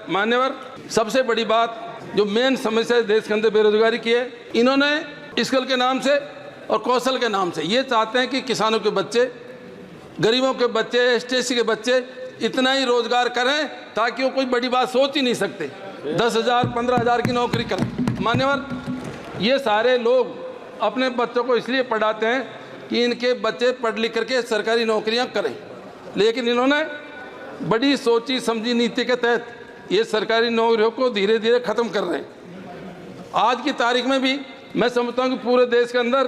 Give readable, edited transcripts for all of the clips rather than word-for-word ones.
मान्यवर, सबसे बड़ी बात जो मेन समस्या देश के अंदर बेरोजगारी की है, इन्होंने स्किल के नाम से और कौशल के नाम से ये चाहते हैं कि किसानों के बच्चे, गरीबों के बच्चे, एसटी के बच्चे इतना ही रोजगार करें ताकि वो कोई बड़ी बात सोच ही नहीं सकते, 10,000 15,000 की नौकरी करें। मान्यवर, ये सारे लोग अपने बच्चों को इसलिए पढ़ाते हैं कि इनके बच्चे पढ़ लिख करके सरकारी नौकरियां करें, लेकिन इन्होंने बड़ी सोची समझी नीति के तहत ये सरकारी नौकरियों को धीरे धीरे ख़त्म कर रहे हैं। आज की तारीख में भी मैं समझता हूँ कि पूरे देश के अंदर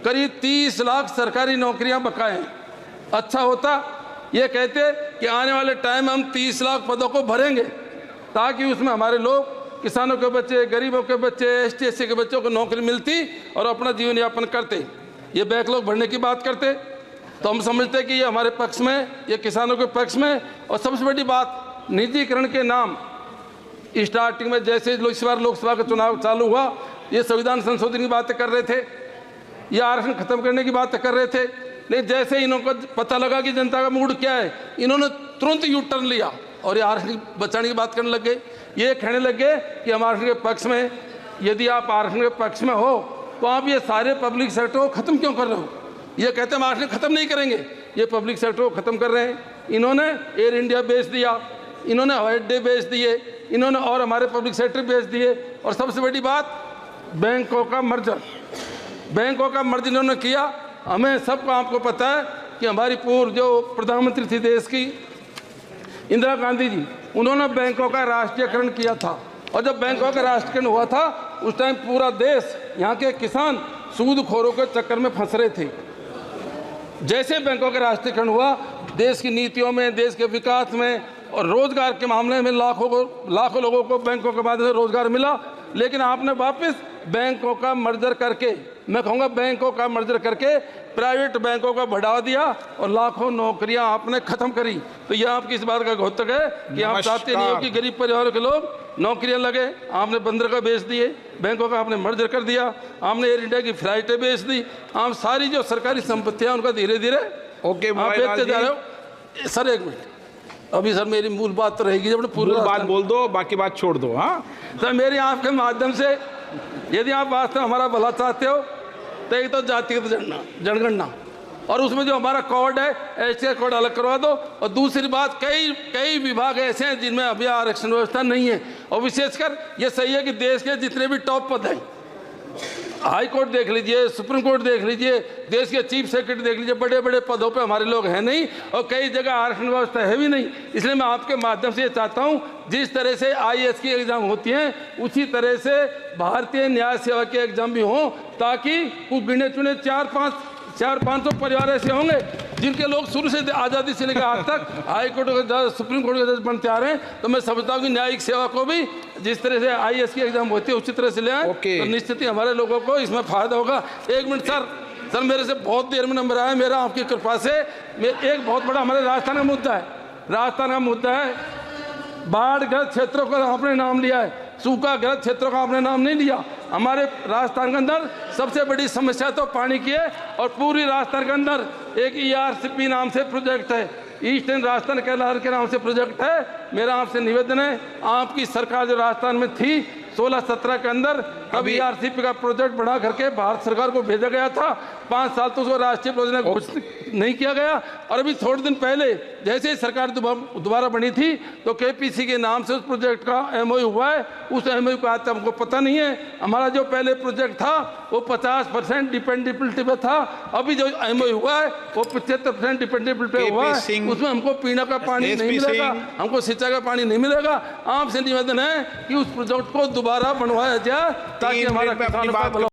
करीब 30 लाख सरकारी नौकरियां बकाए हैं। अच्छा होता ये कहते कि आने वाले टाइम में हम 30 लाख पदों को भरेंगे ताकि उसमें हमारे लोग, किसानों के बच्चे, गरीबों के बच्चे, एसटी के बच्चों को नौकरी मिलती और अपना जीवन यापन करते। ये बैकलॉग भरने की बात करते तो हम समझते कि ये हमारे पक्ष में, ये किसानों के पक्ष में। और सबसे बड़ी बात, निजीकरण के नाम स्टार्टिंग में जैसे इस बार लोकसभा का चुनाव चालू हुआ, ये संविधान संशोधन की बातें कर रहे थे, ये आरक्षण खत्म करने की बातें कर रहे थे, लेकिन जैसे इनको पता लगा कि जनता का मूड क्या है, इन्होंने तुरंत यू टर्न लिया और ये आरक्षण बचाने की बात करने लग गए। ये कहने लग गए कि हम आरक्षण के पक्ष में, यदि आप आरक्षण के पक्ष में हो तो आप ये सारे पब्लिक सेक्टर को ख़त्म क्यों कर रहे हो। ये कहते हैं हम आरक्षण ख़त्म नहीं करेंगे, ये पब्लिक सेक्टर को ख़त्म कर रहे हैं। इन्होंने एयर इंडिया बेच दिया, इन्होंने हवाई अड्डे बेच दिए, इन्होंने और हमारे पब्लिक सेक्टर बेच दिए। और सबसे बड़ी बात, बैंकों का मर्जर, बैंकों का मर्जर इन्होंने किया। हमें सबको, आपको पता है कि हमारी पूर्व जो प्रधानमंत्री थी देश की, इंदिरा गांधी जी, उन्होंने बैंकों का राष्ट्रीयकरण किया था। और जब बैंकों का राष्ट्रीयकरण हुआ था उस टाइम पूरा देश, यहाँ के किसान सूदखोरों के चक्कर में फंस रहे थे। जैसे बैंकों का राष्ट्रीयकरण हुआ, देश की नीतियों में, देश के विकास में और रोजगार के मामले में लाखों लोगों को बैंकों के माध्यम से रोजगार मिला। लेकिन आपने वापस बैंकों का मर्जर करके, मैं कहूँगा बैंकों का मर्जर करके प्राइवेट बैंकों का बढ़ावा दिया और लाखों नौकरियां आपने खत्म करी। तो यह आपकी इस बात का घोतक है कि आप चाहते नहीं हो कि गरीब परिवारों के लोग नौकरियां लगे। आपने बंदरगाह बेच दिए, बैंकों का आपने मर्जर कर दिया, आपने एयर इंडिया की फ्लाइटें बेच दी, आप सारी जो सरकारी संपत्तियां उनका धीरे धीरे आप बेचते जा रहे हो। सर एक मिनट, अभी सर मेरी मूल बात तो रहेगी, जब पूरी बात बोल दो, बाकी बात छोड़ दो। हाँ सर, मेरी आपके माध्यम से यदि आप वास्तव में हमारा भला चाहते हो तो एक तो जातिगत जनगणना और उसमें जो हमारा कोड है, ऐसे कोड अलग करवा दो। और दूसरी बात, कई विभाग ऐसे हैं जिनमें अभी आरक्षण व्यवस्था नहीं है। और विशेषकर ये सही है कि देश के जितने भी टॉप पद हैं, हाई कोर्ट देख लीजिए, सुप्रीम कोर्ट देख लीजिए, देश के चीफ सेक्रेटरी देख लीजिए, बड़े बड़े पदों पे हमारे लोग हैं नहीं और कई जगह आरक्षण व्यवस्था है भी नहीं। इसलिए मैं आपके माध्यम से ये चाहता हूँ, जिस तरह से IAS की एग्जाम होती हैं उसी तरह से भारतीय न्याय सेवा के एग्जाम भी हों, ताकि कुछ गिने चुने 400-500 परिवार ऐसे होंगे जिनके लोग शुरू से आज़ादी से लेकर आज तक हाई कोर्ट के जज, सुप्रीम कोर्ट के जज बनते आ रहे हैं। तो मैं समझता हूँ कि न्यायिक सेवा को भी जिस तरह से IAS की एग्जाम होती है उसी तरह से ले आए तो निश्चित ही हमारे लोगों को इसमें फायदा होगा। एक मिनट सर, मेरे से बहुत देर में नंबर आया, मेरा आपकी कृपा से एक बहुत बड़ा हमारे राजस्थान का मुद्दा है। राजस्थान का मुद्दा है, बाढ़ग्रस्त क्षेत्रों का आपने नाम लिया है, सूखाग्रस्त क्षेत्रों का आपने नाम नहीं लिया। हमारे राजस्थान के अंदर सबसे बड़ी समस्या तो पानी की है और पूरी राजस्थान के अंदर एक ERCP नाम से प्रोजेक्ट है, ईस्टर्न राजस्थान कैलाश के नाम से प्रोजेक्ट है। मेरा आपसे निवेदन है, आपकी सरकार जो राजस्थान में थी 16-17 के अंदर, तब ERCP का प्रोजेक्ट बढ़ा करके भारत सरकार को भेजा गया था। 5 साल तो उसको राष्ट्रीय प्रोजेक्ट घोषित नहीं किया गया। और अभी थोड़े दिन पहले जैसे ही सरकार दोबारा बनी थी तो KPC के नाम से उस प्रोजेक्ट का MOU हुआ है। उस MOU का आज हमको पता नहीं है। हमारा जो पहले प्रोजेक्ट था वो 50% डिपेंडेबिलिटी पे था, अभी जो MOU हुआ है वो 75% डिपेंडेबिलिटी पे हुआ है। उसमें हमको पीने का पानी नहीं मिलेगा, हमको सिंचाई का पानी नहीं मिलेगा। आपसे निवेदन है कि उस प्रोजेक्ट को दोबारा बनवाया जाए ताकि हमारा किसानों का